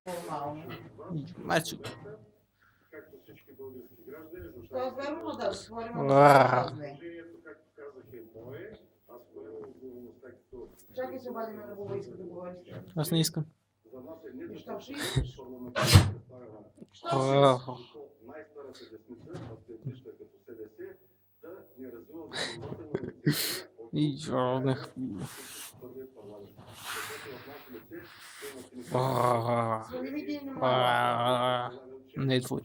Нормално. Значи... Това верно да говорим Уау. за Чакай се обадим на Бога, иска да говори. Аз не искам. И що ще искаш? Уау. И жорнах. Свали ми ги на Не е твой.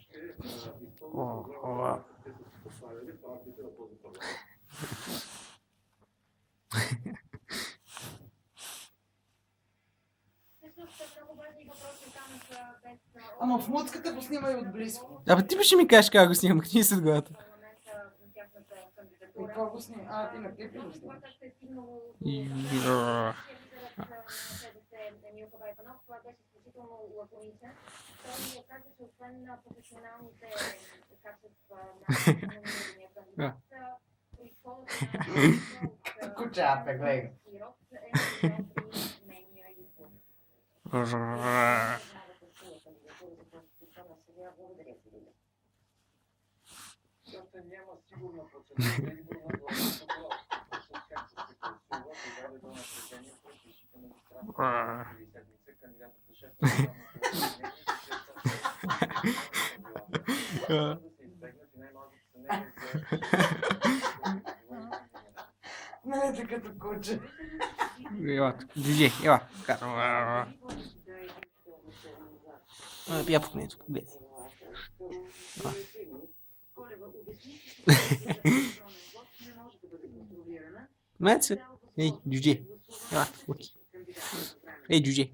Ама в муцката го снимай отблизко. Абе ти ще ми кажеш как го снимам, ти след главата. И какво го снимай? А, ти на клипи го снимаш. Кучата, гледай. Няма сигурна процедура, избор на главната глава. Също как се се консулва, доведе до напрежение пред висшите магистрати. Преди седмица кандидатът за шеф на да се избегнат и най-малките съмнения за Нали така като куче? Ела, джуджи, ела. Я пукне тук, гледай. Меце. Ей, джуджи. Ела, окей. Ей, джуджи.